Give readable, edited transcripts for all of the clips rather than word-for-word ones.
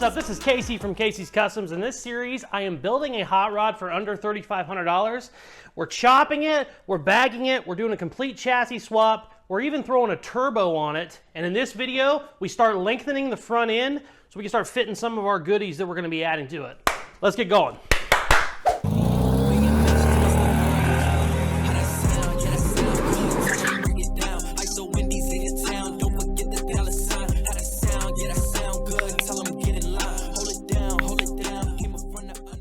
up? This is Casey from Casey's Customs. In this series, I am building a hot rod for under $3,500. We're chopping it, we're bagging it, we're doing a complete chassis swap, we're even throwing a turbo on it. And in this video, we start lengthening the front end so we can start fitting some of our goodies that we're gonna be adding to it. Let's get going.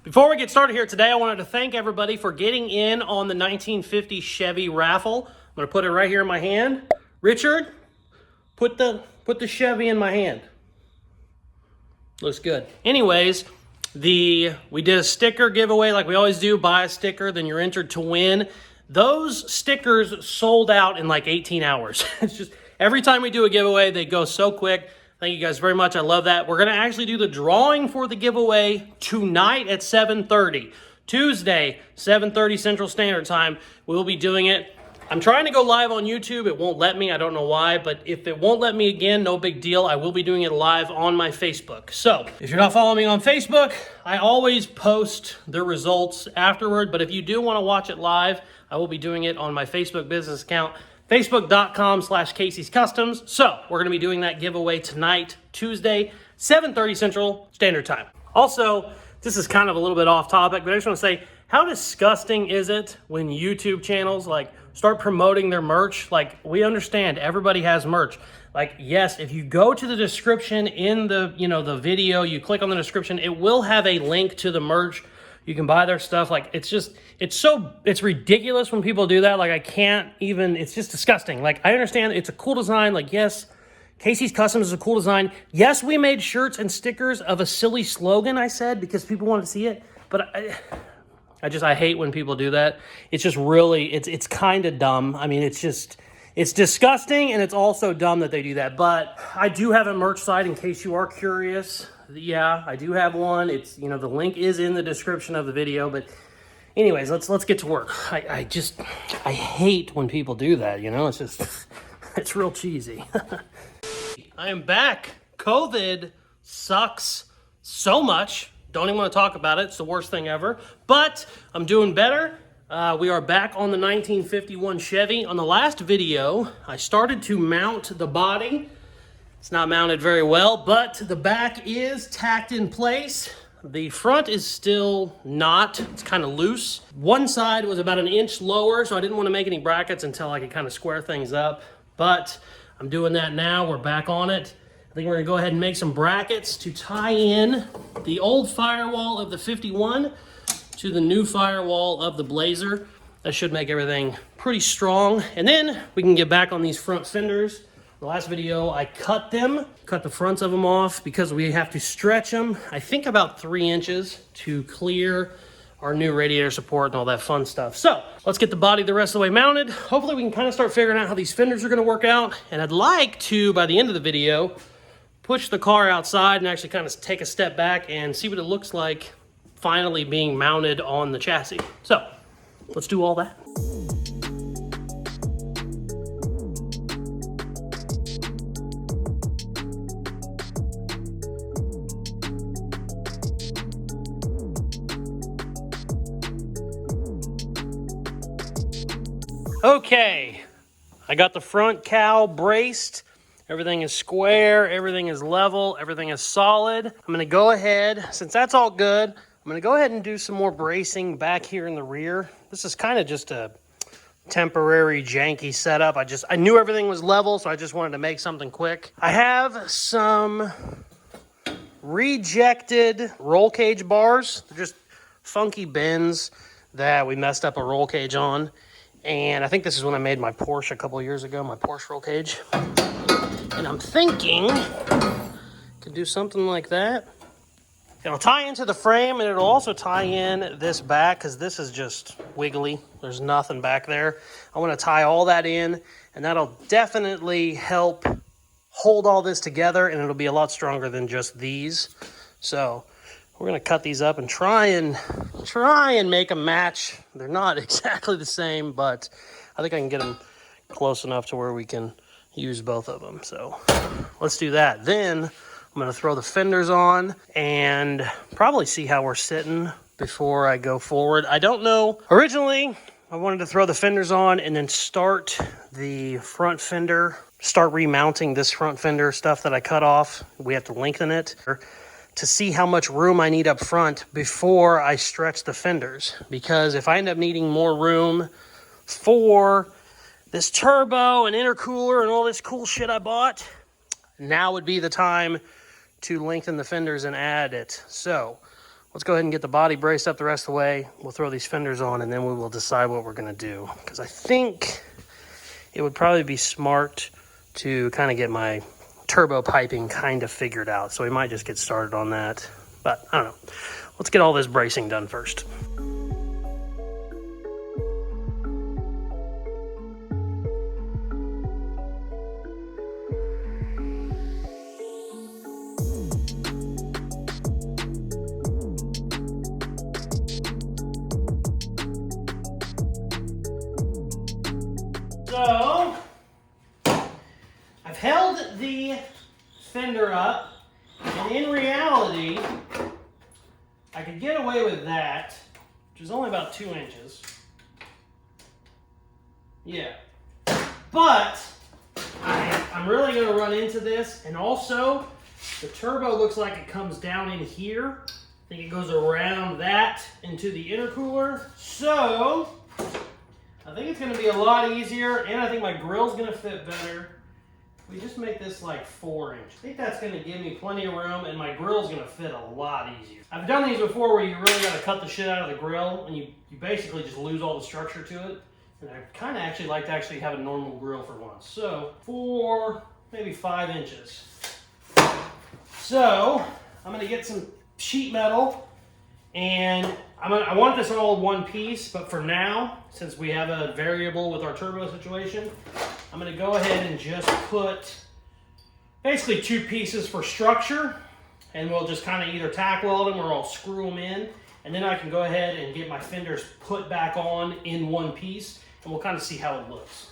Before we get started here today, I wanted to thank everybody for getting in on the 1950 Chevy raffle. I'm going to put it right here in my hand. Richard, put the Chevy in my hand. Looks good. Anyways, we did a sticker giveaway like we always do. Buy a sticker, then you're entered to win. Those stickers sold out in like 18 hours. It's just every time we do a giveaway, they go so quick. Thank you guys very much. I love that. We're going to actually do the drawing for the giveaway tonight at 7:30. Tuesday, 7:30 Central Standard Time. We'll be doing it. I'm trying to go live on YouTube. It won't let me. I don't know why, but if it won't let me again, no big deal. I will be doing it live on my Facebook. So if you're not following me on Facebook, I always post the results afterward. But if you do want to watch it live, I will be doing it on my Facebook business account, facebook.com/Casey's Customs. So we're going to be doing that giveaway tonight, Tuesday, 7:30 Central Standard Time. Also, this is kind of a little bit off topic, but I just want to say, how disgusting is it when YouTube channels like start promoting their merch? Like, we understand everybody has merch. Like, yes, if you go to the description in the, the video, you click on the description, it will have a link to the merch. You can buy their stuff. Like, it's ridiculous when people do that. Like, I can't even, it's just disgusting. Like, I understand it's a cool design. Like, yes, Casey's Customs is a cool design. Yes, we made shirts and stickers of a silly slogan, I said, because people wanted to see it. But I hate when people do that. It's just really, it's kind of dumb. I mean, it's disgusting, and it's also dumb that they do that. But I do have a merch site in case you are curious. Yeah, I do have one. It's, the link is in the description of the video. But anyways, let's get to work. I hate when people do that, It's just, it's real cheesy. I am back. COVID sucks so much. Don't even want to talk about it. It's the worst thing ever. But I'm doing better. We are back on the 1951 Chevy. On the last video, I started to mount the body. It's not mounted very well, but the back is tacked in place. The front is still not. It's kind of loose. One side was about an inch lower, so I didn't want to make any brackets until I could kind of square things up. But I'm doing that now. We're back on it. I think we're going to go ahead and make some brackets to tie in the old firewall of the 51 to the new firewall of the Blazer. That should make everything pretty strong. And then we can get back on these front fenders. The last video, I cut the fronts of them off because we have to stretch them, I think about 3 inches to clear our new radiator support and all that fun stuff. So let's get the body the rest of the way mounted. Hopefully we can kind of start figuring out how these fenders are going to work out. And I'd like to, by the end of the video, push the car outside and actually kind of take a step back and see what it looks like finally being mounted on the chassis. So let's do all that. Okay, I got the front cowl braced. Everything is square, everything is level, everything is solid. I'm gonna go ahead, since that's all good, I'm gonna go ahead and do some more bracing back here in the rear. This is kind of just a temporary janky setup. I knew everything was level, so I just wanted to make something quick. I have some rejected roll cage bars. They're just funky bends that we messed up a roll cage on. And I think this is when I made my Porsche a couple years ago, my Porsche roll cage. And I'm thinking I could do something like that. It'll tie into the frame, and it'll also tie in this back because this is just wiggly. There's nothing back there. I want to tie all that in, and that'll definitely help hold all this together, and it'll be a lot stronger than just these. So we're going to cut these up and try and make them match. They're not exactly the same, but I think I can get them close enough to where we can use both of them. So let's do that. Then I'm gonna throw the fenders on and probably see how we're sitting before I go forward. I don't know. Originally, I wanted to throw the fenders on and then start the front fender, start remounting this front fender stuff that I cut off. We have to lengthen it to see how much room I need up front before I stretch the fenders. Because if I end up needing more room for this turbo and intercooler and all this cool shit I bought, now would be the time to lengthen the fenders and add it. So let's go ahead and get the body braced up the rest of the way. We'll throw these fenders on and then we will decide what we're gonna do. Because I think it would probably be smart to kind of get my turbo piping kind of figured out. So we might just get started on that. But I don't know. Let's get all this bracing done first. So, I've held the fender up, and in reality, I could get away with that, which is only about 2 inches. Yeah. But, I'm really going to run into this, and also, the turbo looks like it comes down in here. I think it goes around that into the intercooler. So, I think it's going to be a lot easier, and I think my grill's going to fit better. We just make this like 4 inch. I think that's going to give me plenty of room, and my grill's going to fit a lot easier. I've done these before where you really got to cut the shit out of the grill, and you basically just lose all the structure to it. And I kind of actually like to actually have a normal grill for once. So 4, maybe 5 inches. So I'm going to get some sheet metal, and I want this all one piece, but for now, since we have a variable with our turbo situation, I'm going to go ahead and just put basically 2 pieces for structure, and we'll just kind of either tack weld them or I'll screw them in, and then I can go ahead and get my fenders put back on in one piece, and we'll kind of see how it looks.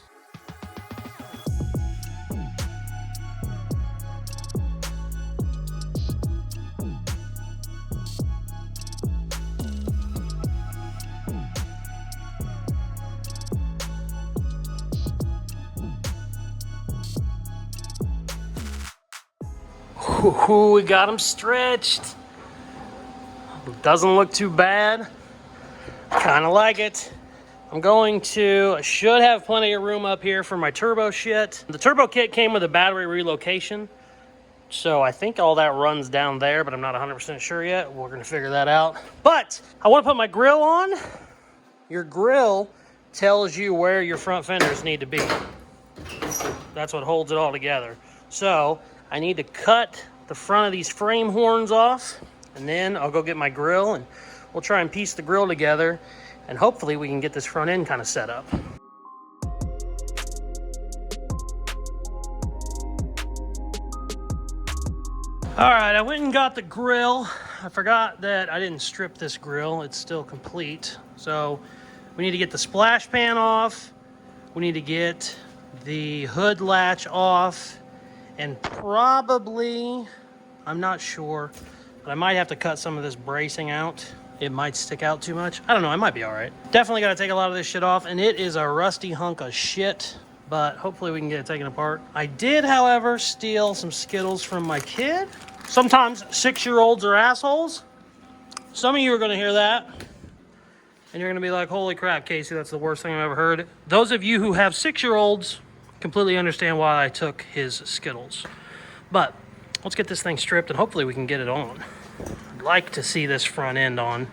Ooh, we got them stretched. Doesn't look too bad. Kind of like it. I should have plenty of room up here for my turbo shit. The turbo kit came with a battery relocation, so I think all that runs down there, but I'm not 100% sure yet. We're gonna figure that out. But I wanna put my grill on. Your grill tells you where your front fenders need to be. That's what holds it all together. So I need to cut the front of these frame horns off, and then I'll go get my grill and we'll try and piece the grill together, and hopefully we can get this front end kind of set up. All right, I went and got the grill. I forgot that I didn't strip this grill. It's still complete. So we need to get the splash pan off. We need to get the hood latch off, and probably, I'm not sure, but I might have to cut some of this bracing out. It might stick out too much. I don't know, I might be all right. Definitely gotta take a lot of this shit off, and it is a rusty hunk of shit, but hopefully we can get it taken apart. I did, however, steal some Skittles from my kid. Sometimes 6-year-olds are assholes. Some of you are gonna hear that, and you're gonna be like, holy crap, Casey, that's the worst thing I've ever heard. Those of you who have 6-year-olds completely understand why I took his Skittles. But let's get this thing stripped and hopefully we can get it on. I'd like to see this front end on.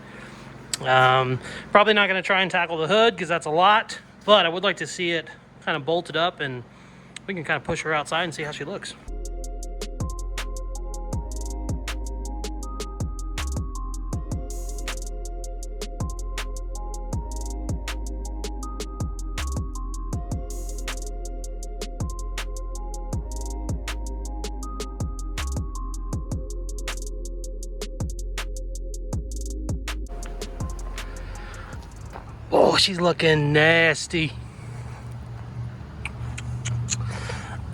Probably not going to try and tackle the hood because that's a lot, but I would like to see it kind of bolted up, and we can kind of push her outside and see how she looks. Oh, she's looking nasty.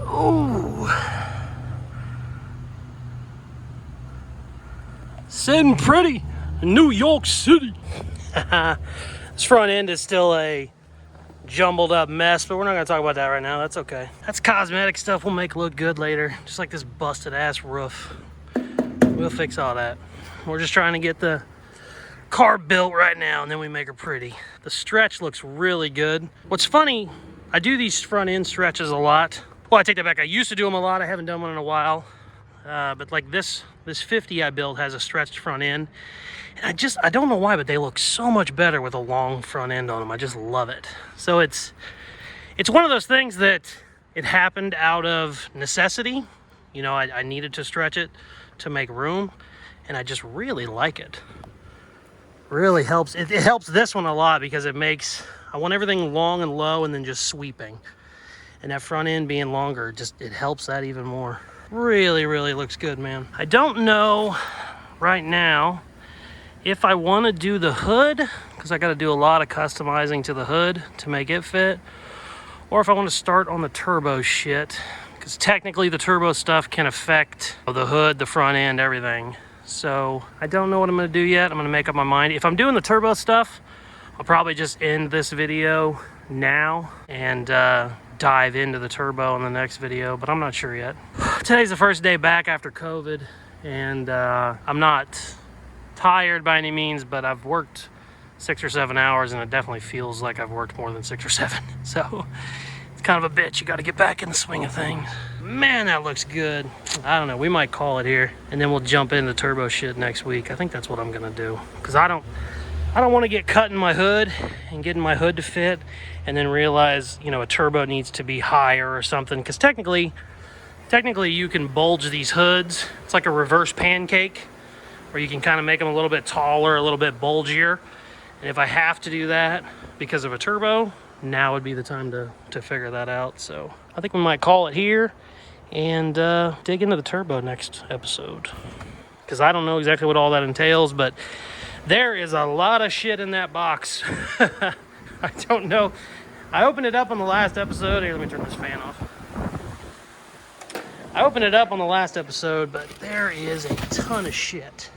Ooh. Sitting pretty in New York City. This front end is still a jumbled up mess, but we're not gonna talk about that right now. That's okay. That's cosmetic stuff we'll make look good later. Just like this busted ass roof. We'll fix all that. We're just trying to get the car built right now, and then we make her pretty. The stretch looks really good. What's funny, I do these front end stretches a lot. Well, I take that back. I used to do them a lot. I haven't done one in a while. But like this 50 I built has a stretched front end. And I don't know why, but they look so much better with a long front end on them. I just love it. So it's one of those things that it happened out of necessity. You know, I needed to stretch it to make room, and I just really like it. Really helps. It helps this one a lot because I want everything long and low and then just sweeping. And that front end being longer, it helps that even more. Really, really looks good, man. I don't know right now if I want to do the hood, because I got to do a lot of customizing to the hood to make it fit, or if I want to start on the turbo shit, because technically the turbo stuff can affect the hood, the front end, everything. So I don't know what I'm going to do yet. I'm going to make up my mind. If I'm doing the turbo stuff, I'll probably just end this video now and dive into the turbo in the next video, but I'm not sure yet. Today's the first day back after COVID, and I'm not tired by any means, but I've worked 6 or 7 hours, and it definitely feels like I've worked more than 6 or 7. So it's kind of a bitch. You got to get back in the swing of things. Man, that looks good. I don't know. We might call it here, and then we'll jump into turbo shit next week. I think that's what I'm gonna do, because I don't want to get cutting my hood and getting my hood to fit, and then realize, you know, a turbo needs to be higher or something. Because technically, you can bulge these hoods. It's like a reverse pancake, where you can kind of make them a little bit taller, a little bit bulgier. And if I have to do that because of a turbo, now would be the time to figure that out. So I think we might call it here and dig into the turbo next episode, because I don't know exactly what all that entails, but there is a lot of shit in that box. I don't know. I opened it up on the last episode. Here, let me turn this fan off. I opened it up on the last episode, but there is a ton of shit.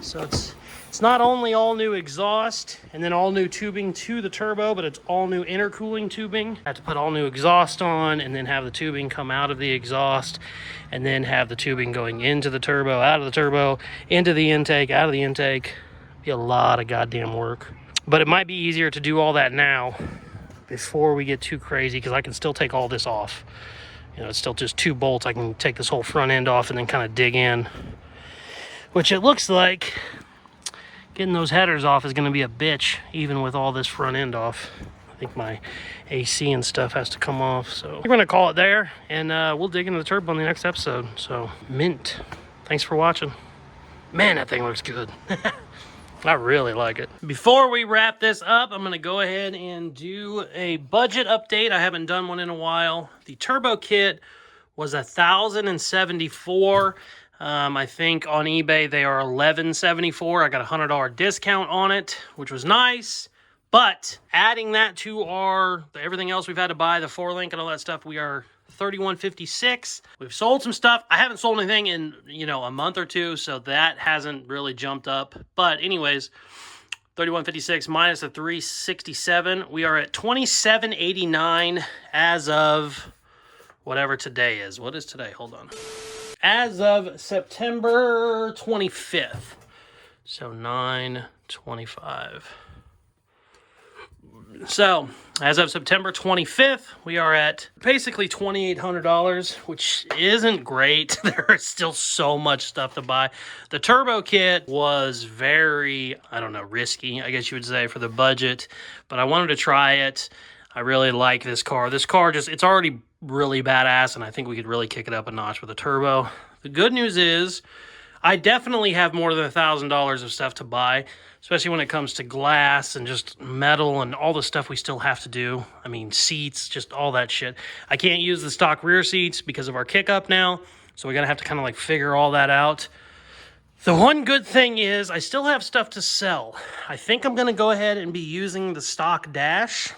So it's not only all new exhaust and then all new tubing to the turbo, but it's all new intercooling tubing. I have to put all new exhaust on, and then have the tubing come out of the exhaust, and then have the tubing going into the turbo, out of the turbo, into the intake, out of the intake. Be a lot of goddamn work. But it might be easier to do all that now before we get too crazy, because I can still take all this off. You know, it's still just 2 bolts. I can take this whole front end off and then kind of dig in, which it looks like getting those headers off is going to be a bitch, even with all this front end off. I think my AC and stuff has to come off. So we're going to call it there, and we'll dig into the turbo in the next episode. So, mint. Thanks for watching. Man, that thing looks good. I really like it. Before we wrap this up, I'm going to go ahead and do a budget update. I haven't done one in a while. The turbo kit was $1,074. I think on eBay they are $1,174. I got a $100 discount on it, which was nice. But adding that to everything else we've had to buy, the 4-link and all that stuff, we are $31.56. We've sold some stuff. I haven't sold anything in, a month or two, so that hasn't really jumped up. But anyways, $31.56 minus the $367. We are at $27.89 as of whatever today is. What is today? Hold on. As of September 25th. So 9/25. So, as of September 25th, we are at basically $2,800, which isn't great. There is still so much stuff to buy. The turbo kit was very, risky, I guess you would say, for the budget. But I wanted to try it. I really like this car. This car it's already really badass, and I think we could really kick it up a notch with a turbo. The good news is, I definitely have more than $1,000 of stuff to buy, especially when it comes to glass and just metal and all the stuff we still have to do. I mean, seats, just all that shit. I can't use the stock rear seats because of our kick-up now, so we're going to have to kind of figure all that out. The one good thing is I still have stuff to sell. I think I'm going to go ahead and be using the stock dash,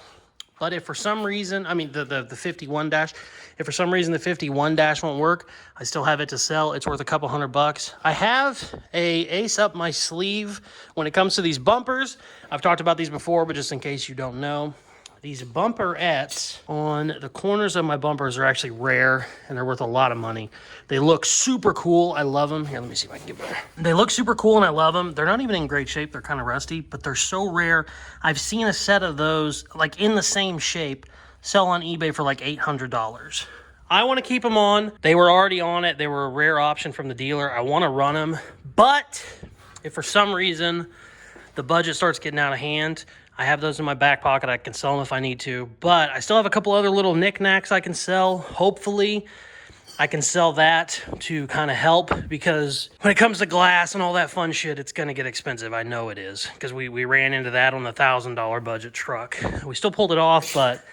but if for some reason, the 51 dash, If for some reason the 51 dash won't work, I still have it to sell. It's worth a couple $100. I have a ace up my sleeve when it comes to these bumpers. I've talked about these before, but just in case you don't know, these bumperettes on the corners of my bumpers are actually rare, and they're worth a lot of money. They look super cool. I love them. Here, let me see if I can get better. They look super cool, and I love them. They're not even in great shape. They're kind of rusty, but they're so rare. I've seen a set of those, like in the same shape, sell on eBay for like $800. I want to keep them on. They were already on it. They were a rare option from the dealer. I want to run them, but if for some reason the budget starts getting out of hand, I have those in my back pocket. I can sell them if I need to, but I still have a couple other little knickknacks I can sell. Hopefully I can sell that to kind of help, because when it comes to glass and all that fun shit, it's going to get expensive. I know it is, because we ran into that on the $1,000 budget truck. We still pulled it off, but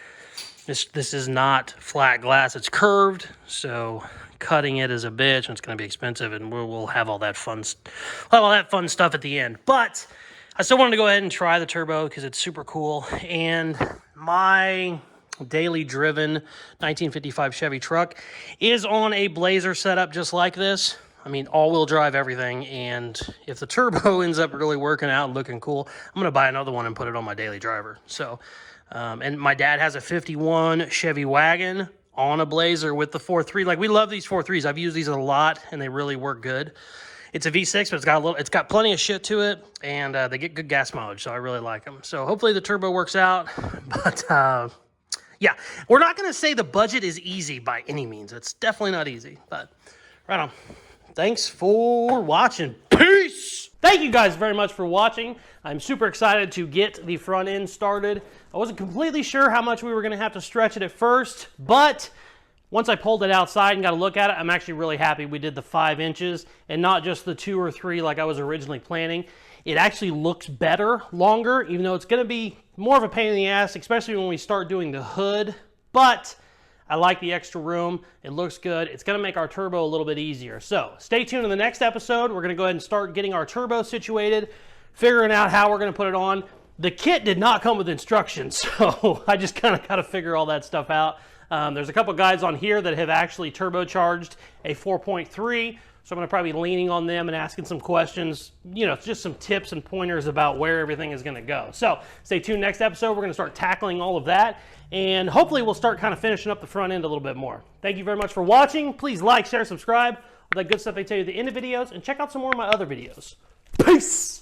this is not flat glass. It's curved, so cutting it is a bitch, and it's going to be expensive, and we'll have all that fun stuff at the end. But I still wanted to go ahead and try the turbo because it's super cool. And my daily driven 1955 Chevy truck is on a Blazer setup just like this. I mean, all-wheel drive everything. And if the turbo ends up really working out and looking cool, I'm going to buy another one and put it on my daily driver. So, and my dad has a 51 Chevy wagon on a Blazer with the 4.3. Like, we love these 4.3s. I've used these a lot, and they really work good. It's a V6, but it's got plenty of shit to it, and they get good gas mileage, so I really like them. So hopefully the turbo works out, but yeah, we're not going to say the budget is easy by any means. It's definitely not easy, but right on. Thanks for watching. Peace! Thank you guys very much for watching. I'm super excited to get the front end started. I wasn't completely sure how much we were going to have to stretch it at first, but once I pulled it outside and got a look at it, I'm actually really happy we did the 5 inches and not just the 2 or 3 like I was originally planning. It actually looks better longer, even though it's going to be more of a pain in the ass, especially when we start doing the hood. But I like the extra room. It looks good. It's going to make our turbo a little bit easier. So stay tuned in the next episode. We're going to go ahead and start getting our turbo situated, figuring out how we're going to put it on. The kit did not come with instructions, so I just kind of got to figure all that stuff out. There's a couple guys on here that have actually turbocharged a 4.3, so I'm going to probably be leaning on them and asking some questions, you know, just some tips and pointers about where everything is going to go. So stay tuned next episode. We're going to start tackling all of that, and hopefully we'll start kind of finishing up the front end a little bit more. Thank you very much for watching. Please like, share, subscribe, all that good stuff they tell you at the end of videos, and check out some more of my other videos. Peace!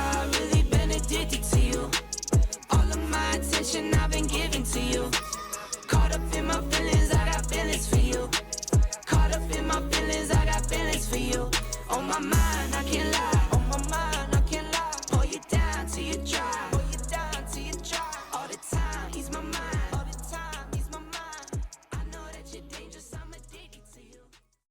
I've really been addicted to you. All of my attention I've been giving to you. Caught up in my feelings, I got feelings for you. Caught up in my feelings, I got feelings for you. On my mind, I can't lie.